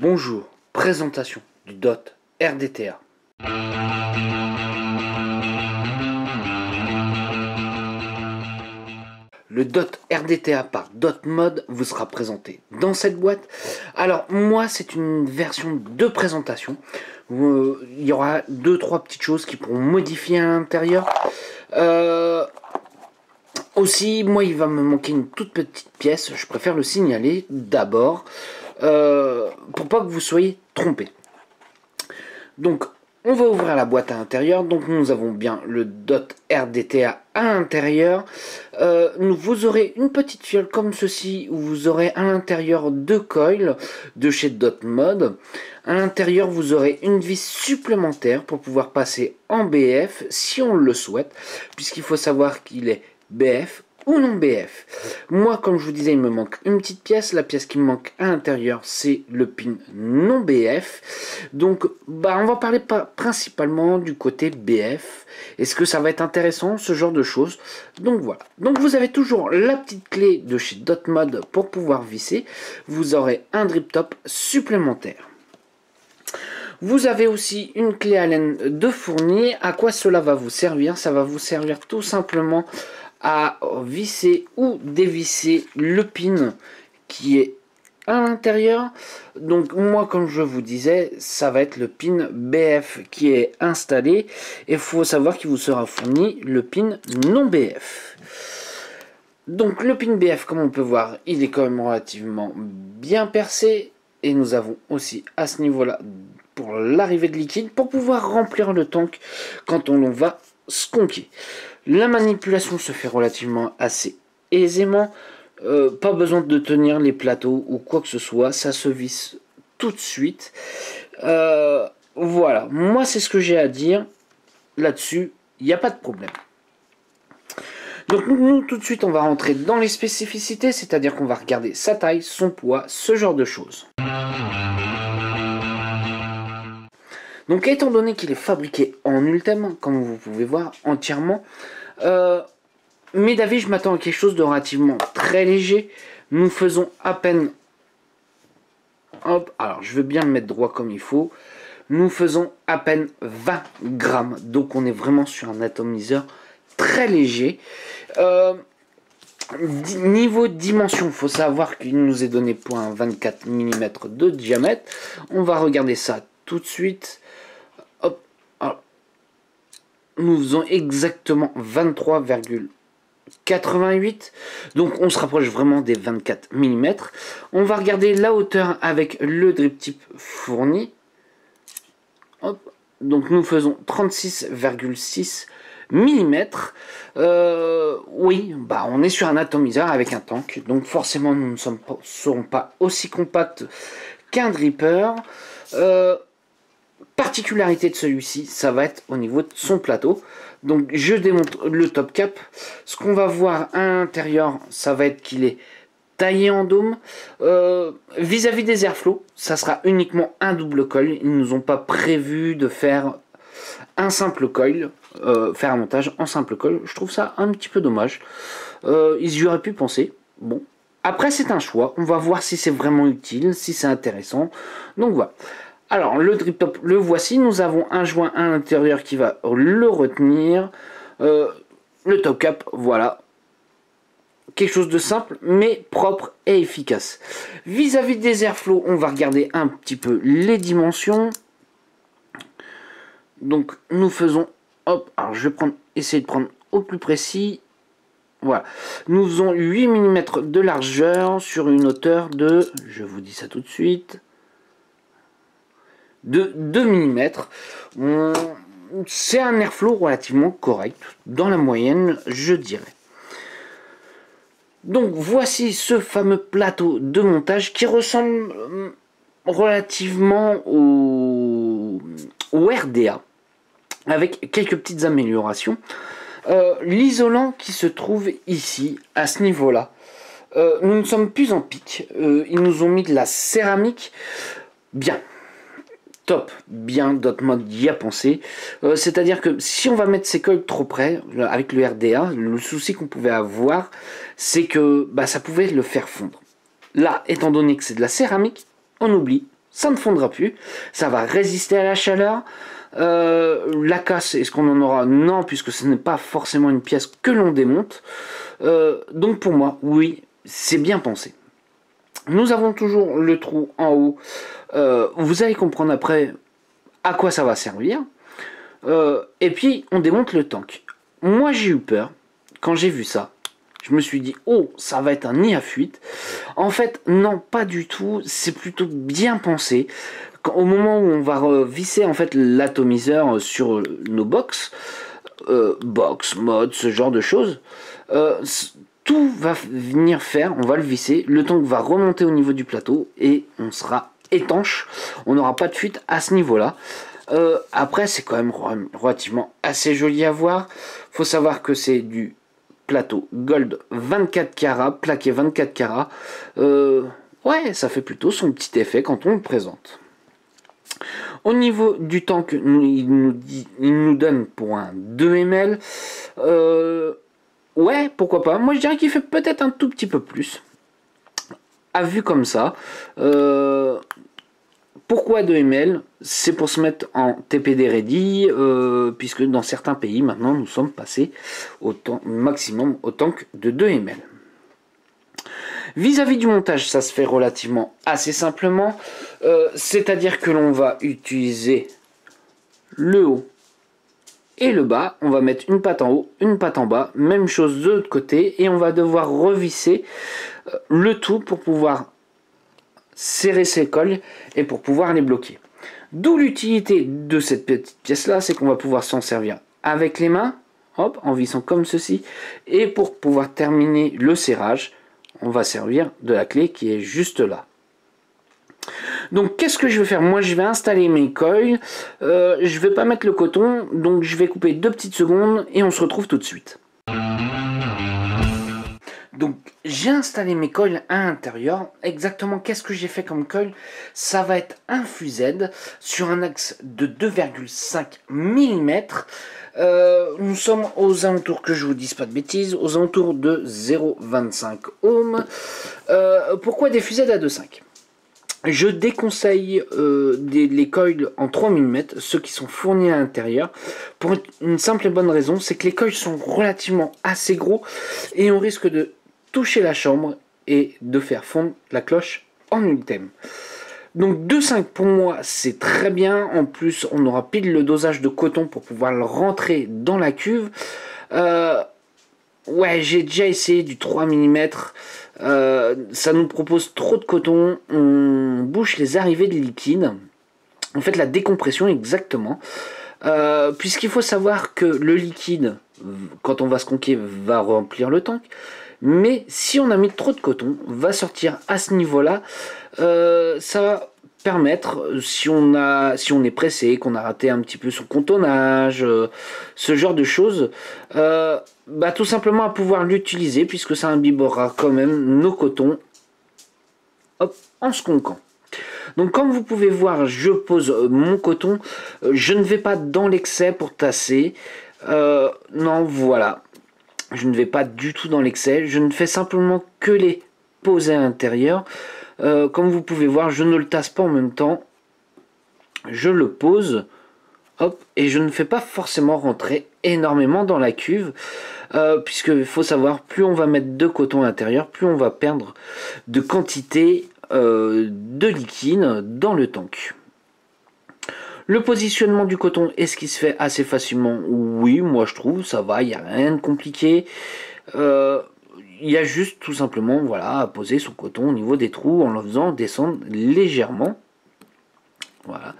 Bonjour, présentation du DOT RDTA. Le DOT RDTA par DOT Mode vous sera présenté dans cette boîte. Alors moi c'est une version de présentation. Il y aura 2-3 petites choses qui pourront modifier à l'intérieur. Aussi, moi il va me manquer une toute petite pièce. Je préfère le signaler d'abord pour pas que vous soyez trompés. Donc on va ouvrir la boîte à l'intérieur. Donc nous avons bien le DOT RDTA à l'intérieur. Vous aurez une petite fiole comme ceci où vous aurez à l'intérieur 2 coils de chez DOT Mode. À l'intérieur vous aurez une vis supplémentaire pour pouvoir passer en BF si on le souhaite, puisqu'il faut savoir qu'il est BF ou non BF. Moi, comme je vous disais, il me manque une petite pièce. La pièce qui me manque à l'intérieur, c'est le pin non BF. Donc, on va parler principalement du côté BF. Est-ce que ça va être intéressant, ce genre de choses? Donc voilà. Donc vous avez toujours la petite clé de chez DOT Mode pour pouvoir visser. Vous aurez un drip top supplémentaire. Vous avez aussi une clé Allen de fourni. À quoi cela va vous servir? Ça va vous servir tout simplement à visser ou dévisser le pin qui est à l'intérieur. Donc moi, comme je vous disais, ça va être le pin BF qui est installé, et il faut savoir qu'il vous sera fourni le pin non BF. Donc le pin BF, comme on peut voir, il est quand même relativement bien percé, et nous avons aussi à ce niveau là pour l'arrivée de liquide pour pouvoir remplir le tank quand on va skonker. La manipulation se fait relativement assez aisément, pas besoin de tenir les plateaux ou quoi que ce soit, ça se visse tout de suite. Voilà, moi c'est ce que j'ai à dire là-dessus, il n'y a pas de problème. Donc nous tout de suite on va rentrer dans les spécificités, c'est-à-dire qu'on va regarder sa taille, son poids, ce genre de choses. Donc étant donné qu'il est fabriqué en Ultem, comme vous pouvez voir, entièrement, mais d'avis je m'attends à quelque chose de relativement très léger. Nous faisons à peine, hop, alors je veux bien le mettre droit comme il faut, nous faisons à peine 20 grammes, donc on est vraiment sur un atomiseur très léger. Niveau dimension, il faut savoir qu'il nous est donné pour un 24 mm de diamètre. On va regarder ça tout de suite. Hop, alors, nous faisons exactement 23,88, donc on se rapproche vraiment des 24 mm. On va regarder la hauteur avec le drip tip fourni. Hop, donc nous faisons 36,6 mm. Oui, on est sur un atomiseur avec un tank, donc forcément nous ne serons pas aussi compacts qu'un dripper. Particularité de celui-ci, ça va être au niveau de son plateau. Donc je démontre le top cap. Ce qu'on va voir à l'intérieur, ça va être qu'il est taillé en dôme. Vis-à-vis des airflows, ça sera uniquement un double coil. Ils ne nous ont pas prévu de faire un simple coil, faire un montage en simple coil. Je trouve ça un petit peu dommage. Ils y auraient pu penser. Bon, après c'est un choix. On va voir si c'est vraiment utile, si c'est intéressant. Donc voilà. Alors le drip top, le voici. Nous avons un joint à l'intérieur qui va le retenir. Le top cap, voilà. Quelque chose de simple mais propre et efficace. Vis-à-vis des airflows, on va regarder un petit peu les dimensions. Donc nous faisons, hop, alors je vais essayer de prendre au plus précis. Voilà, nous faisons 8 mm de largeur sur une hauteur de, je vous dis ça tout de suite, de 2 mm. C'est un airflow relativement correct, dans la moyenne, je dirais. Donc voici ce fameux plateau de montage qui ressemble relativement au RDA, avec quelques petites améliorations. L'isolant qui se trouve ici, à ce niveau-là, nous ne sommes plus en pic. Ils nous ont mis de la céramique. Bien. Top, bien, DOT Mode y a pensé. C'est-à-dire que si on va mettre ces coils trop près, avec le RDA, le souci qu'on pouvait avoir, c'est que ça pouvait le faire fondre. Là, étant donné que c'est de la céramique, on oublie, ça ne fondra plus, ça va résister à la chaleur. La casse, est-ce qu'on en aura? Non, puisque ce n'est pas forcément une pièce que l'on démonte. Donc pour moi, oui, c'est bien pensé. Nous avons toujours le trou en haut. Vous allez comprendre après à quoi ça va servir. Et puis on démonte le tank. Moi j'ai eu peur quand j'ai vu ça. Je me suis dit, oh, ça va être un nid à fuite. En fait, non, pas du tout. C'est plutôt bien pensé. Au moment où on va visser en fait l'atomiseur sur nos box, mode, ce genre de choses, tout va venir faire. On va le visser. Le tank va remonter au niveau du plateau et on sera étanche. On n'aura pas de fuite à ce niveau-là. Après, c'est quand même relativement assez joli à voir. Faut savoir que c'est du plateau gold 24 carats, plaqué 24 carats. Ouais, ça fait plutôt son petit effet quand on le présente. Au niveau du tank, il nous donne pour un 2 ml. Ouais, pourquoi pas. Moi, je dirais qu'il fait peut-être un tout petit peu plus. À vue comme ça. Pourquoi 2 ml? C'est pour se mettre en TPD ready, puisque dans certains pays, maintenant, nous sommes passés au maximum au tank de 2 ml. Vis-à-vis du montage, ça se fait relativement assez simplement. C'est-à-dire que l'on va utiliser le haut et le bas. On va mettre une patte en haut, une patte en bas. Même chose de l'autre côté. Et on va devoir revisser le tout pour pouvoir serrer ces cols et pour pouvoir les bloquer. D'où l'utilité de cette petite pièce là, c'est qu'on va pouvoir s'en servir avec les mains, hop, en vissant comme ceci, et pour pouvoir terminer le serrage, on va servir de la clé qui est juste là. Donc qu'est-ce que je vais faire? Moi je vais installer mes coils, je vais pas mettre le coton, donc je vais couper 2 petites secondes et on se retrouve tout de suite. Donc j'ai installé mes coils à l'intérieur. Exactement qu'est-ce que j'ai fait comme coil? Ça va être un FUZ sur un axe de 2,5 mm. Nous sommes aux alentours, que je vous dise pas de bêtises, aux alentours de 0,25 ohm. Pourquoi des FUZ à 2,5? Je déconseille les coils en 3 mm, ceux qui sont fournis à l'intérieur, pour une simple et bonne raison, c'est que les coils sont relativement assez gros et on risque de toucher la chambre et de faire fondre la cloche en ultime. Donc 2,5 pour moi c'est très bien. En plus on aura pile le dosage de coton pour pouvoir le rentrer dans la cuve. Ouais, j'ai déjà essayé du 3 mm. Ça nous propose trop de coton. On bouche les arrivées de liquide. En fait la décompression exactement. Puisqu'il faut savoir que le liquide, quand on va se conquer, va remplir le tank. Mais si on a mis trop de coton, va sortir à ce niveau-là. Ça va permettre, si on est pressé, qu'on a raté un petit peu son contonnage, ce genre de choses, tout simplement à pouvoir l'utiliser, puisque ça imbibera quand même nos cotons, hop, en se conquant. Donc comme vous pouvez voir, je pose mon coton, je ne vais pas dans l'excès pour tasser, non voilà, je ne vais pas du tout dans l'excès, je ne fais simplement que les poser à l'intérieur. Comme vous pouvez voir, je ne le tasse pas en même temps, je le pose, hop, et je ne fais pas forcément rentrer énormément dans la cuve, puisque il faut savoir, plus on va mettre de coton à l'intérieur, plus on va perdre de quantité de liquide dans le tank. Le positionnement du coton, est-ce qu'il se fait assez facilement? Oui, moi je trouve, ça va, il n'y a rien de compliqué. Il y a juste tout simplement voilà, à poser son coton au niveau des trous en le faisant descendre légèrement. Voilà.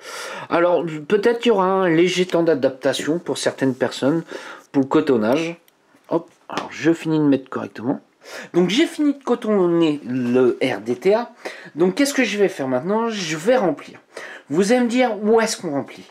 Alors peut-être qu'il y aura un léger temps d'adaptation pour certaines personnes pour le cotonnage. Hop, alors je finis de mettre correctement. Donc j'ai fini de cotonner le RDTA. Donc qu'est-ce que je vais faire maintenant? Je vais remplir. Vous allez me dire, où est-ce qu'on remplit?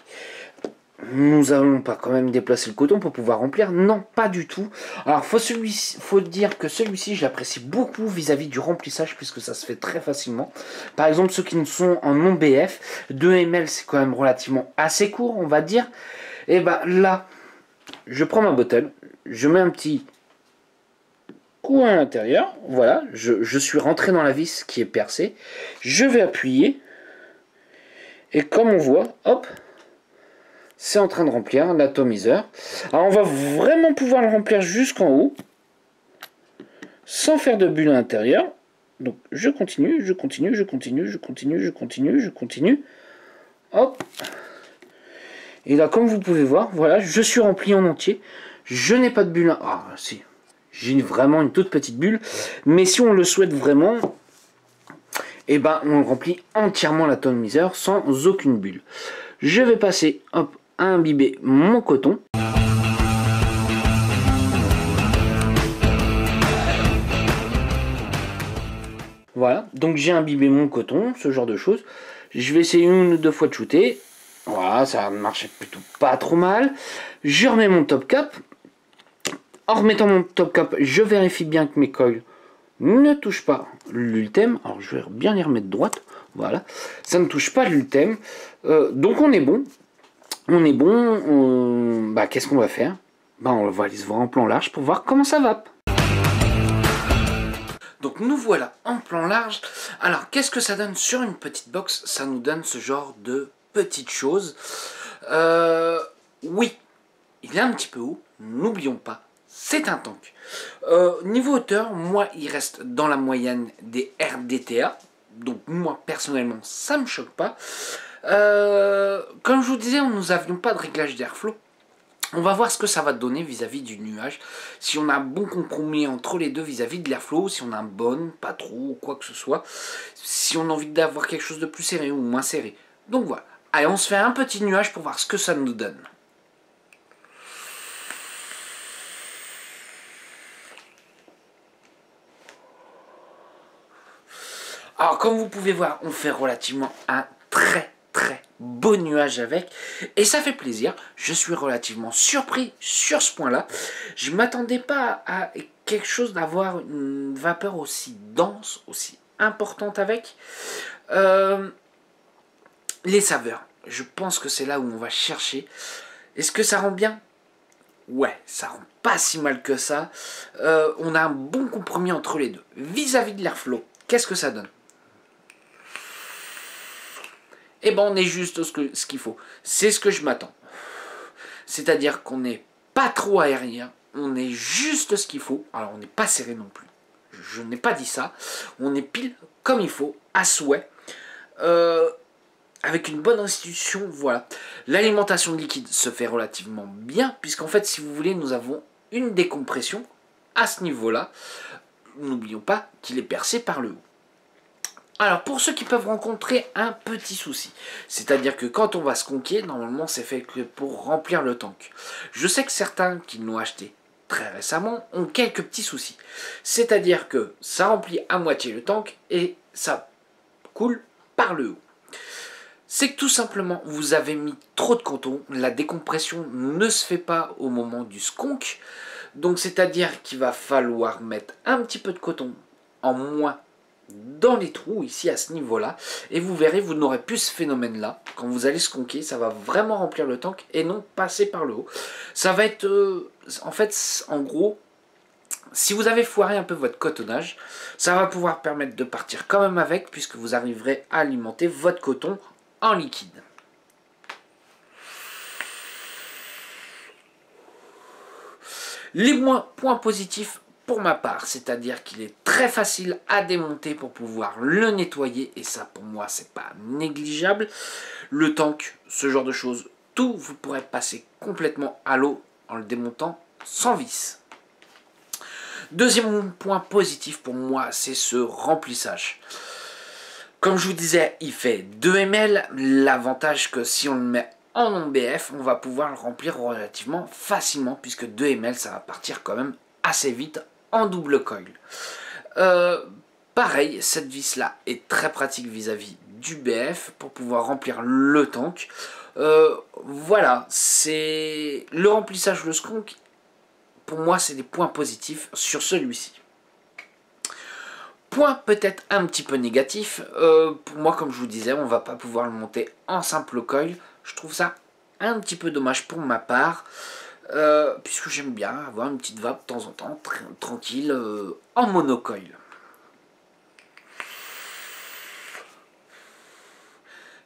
Nous allons pas quand même déplacer le coton pour pouvoir remplir? Non, pas du tout. Alors faut dire que celui-ci je l'apprécie beaucoup vis-à-vis du remplissage, puisque ça se fait très facilement. Par exemple ceux qui ne sont en non BF, 2 ml c'est quand même relativement assez court on va dire. Et bah là je prends ma bottle, je mets un petit coup à l'intérieur, voilà, je suis rentré dans la vis qui est percée, je vais appuyer Et comme on voit, hop, c'est en train de remplir l'atomiseur. Alors on va vraiment pouvoir le remplir jusqu'en haut, sans faire de bulle à l'intérieur. Donc je continue, je continue, je continue, je continue, je continue, je continue. Hop. Et là, comme vous pouvez voir, voilà, je suis rempli en entier. Je n'ai pas de bulle. Ah, si. J'ai vraiment une toute petite bulle. Mais si on le souhaite vraiment, eh ben, on remplit entièrement l'atomiseur sans aucune bulle. Je vais passer, hop, à imbiber mon coton. Voilà, donc j'ai imbibé mon coton, ce genre de choses. Je vais essayer une ou deux fois de shooter. Voilà, ça marchait plutôt pas trop mal. Je remets mon top cap. En remettant mon top cap, je vérifie bien que mes coils ne touchent pas l'ultème. Alors je vais bien les remettre droite. Voilà, ça ne touche pas l'ultème. Donc on est bon. On est bon. Bah, qu'est-ce qu'on va faire? Bah, on va aller se voir en plan large pour voir comment ça va. Donc nous voilà en plan large. Alors qu'est-ce que ça donne sur une petite box? Ça nous donne ce genre de petites choses. Oui, il est un petit peu haut, n'oublions pas, c'est un tank. Niveau hauteur, moi il reste dans la moyenne des RDTA. Donc moi personnellement ça me choque pas. Comme je vous disais, nous n'avions pas de réglage d'airflow. On va voir ce que ça va donner vis-à-vis du nuage. Si on a un bon compromis entre les deux vis-à-vis de l'airflow, si on a un bon, pas trop, ou quoi que ce soit. Si on a envie d'avoir quelque chose de plus serré ou moins serré. Donc voilà. Allez, on se fait un petit nuage pour voir ce que ça nous donne. Alors comme vous pouvez voir, on fait relativement un très beau nuage avec, et ça fait plaisir. Je suis relativement surpris sur ce point là. Je m'attendais pas à quelque chose d'avoir une vapeur aussi dense, aussi importante avec. Les saveurs, je pense que c'est là où on va chercher. Est-ce que ça rend bien? Ouais, ça rend pas si mal que ça. On a un bon compromis entre les deux. Vis-à-vis de l'airflow, qu'est-ce que ça donne? Eh ben on est juste ce qu'il faut. C'est ce que je m'attends. C'est-à-dire qu'on n'est pas trop aérien, on est juste ce qu'il faut. Alors on n'est pas serré non plus. Je n'ai pas dit ça. On est pile comme il faut, à souhait. Avec une bonne restitution, voilà. L'alimentation de liquide se fait relativement bien, puisqu'en fait, si vous voulez, nous avons une décompression à ce niveau-là. N'oublions pas qu'il est percé par le haut. Alors, pour ceux qui peuvent rencontrer un petit souci, c'est-à-dire que quand on va se conquer, normalement c'est fait que pour remplir le tank. Je sais que certains qui l'ont acheté très récemment ont quelques petits soucis. C'est-à-dire que ça remplit à moitié le tank et ça coule par le haut. C'est que tout simplement vous avez mis trop de coton, la décompression ne se fait pas au moment du skunk. Donc c'est-à-dire qu'il va falloir mettre un petit peu de coton en moins dans les trous ici à ce niveau là, et vous verrez, vous n'aurez plus ce phénomène là. Quand vous allez skunker, ça va vraiment remplir le tank et non passer par le haut. Ça va être en fait, en gros, si vous avez foiré un peu votre cotonnage, ça va pouvoir permettre de partir quand même avec, puisque vous arriverez à alimenter votre coton en liquide. Les points positifs pour ma part, c'est-à-dire qu'il est très facile à démonter pour pouvoir le nettoyer, et ça pour moi c'est pas négligeable. Le tank, ce genre de choses, tout vous pourrez passer complètement à l'eau en le démontant sans vis. Deuxième point positif pour moi, c'est ce remplissage. Comme je vous disais, il fait 2 ml, l'avantage que si on le met en OBF, on va pouvoir le remplir relativement facilement, puisque 2 ml ça va partir quand même assez vite en double coil. Pareil, cette vis là est très pratique vis-à-vis du BF pour pouvoir remplir le tank. Voilà, c'est le remplissage, le skunk, pour moi c'est des points positifs sur celui-ci. Point peut-être un petit peu négatif, pour moi comme je vous disais, on va pas pouvoir le monter en simple coil. Je trouve ça un petit peu dommage pour ma part. Puisque j'aime bien avoir une petite vape de temps en temps, tranquille, en monocoil.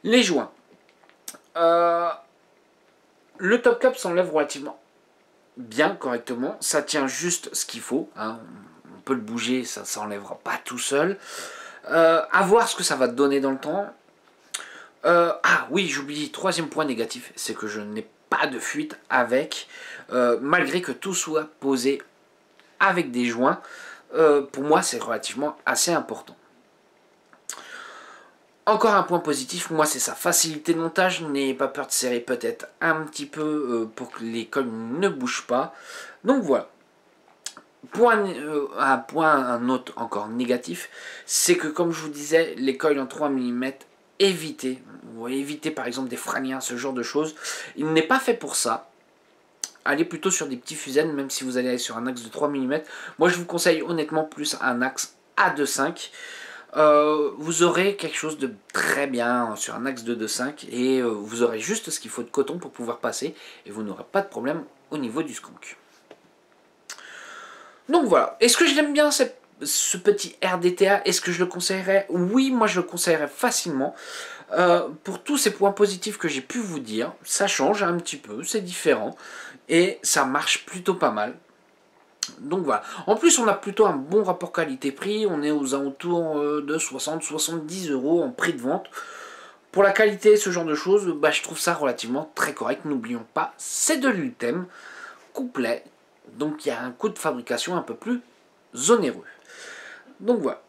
Les joints, Le top cap s'enlève relativement bien, correctement. Ça tient juste ce qu'il faut. Hein. On peut le bouger, ça ne s'enlèvera pas tout seul. À voir ce que ça va donner dans le temps. Ah oui, j'oublie, troisième point négatif, c'est que je n'ai pas de fuite avec, malgré que tout soit posé avec des joints. Pour moi, c'est relativement assez important. Encore un point positif, moi c'est sa facilité de montage. N'ayez pas peur de serrer peut-être un petit peu pour que les coils ne bougent pas. Donc voilà. Un autre encore négatif, c'est que comme je vous disais, les coils en 3 mm, évitez par exemple des franiens, ce genre de choses. Il n'est pas fait pour ça. Allez plutôt sur des petits fusaines, même si vous allez aller sur un axe de 3 mm. Moi je vous conseille honnêtement plus un axe A2.5. Vous aurez quelque chose de très bien sur un axe de 2.5 et vous aurez juste ce qu'il faut de coton pour pouvoir passer et vous n'aurez pas de problème au niveau du skunk. Donc voilà, est-ce que je l'aime bien ce petit RDTA? Est-ce que je le conseillerais? Oui, moi je le conseillerais facilement. Pour tous ces points positifs que j'ai pu vous dire, ça change un petit peu, c'est différent et ça marche plutôt pas mal. Donc voilà. En plus, on a plutôt un bon rapport qualité-prix. On est aux alentours de 60-70 € en prix de vente. Pour la qualité, ce genre de choses, bah, je trouve ça relativement très correct. N'oublions pas, c'est de l'ULTEM complet. Donc il y a un coût de fabrication un peu plus onéreux. Donc voilà.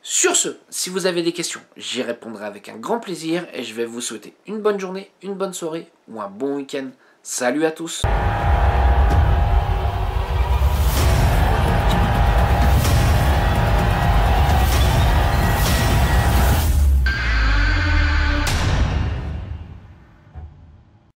Sur ce, si vous avez des questions, j'y répondrai avec un grand plaisir. Et je vais vous souhaiter une bonne journée, une bonne soirée ou un bon week-end. Salut à tous!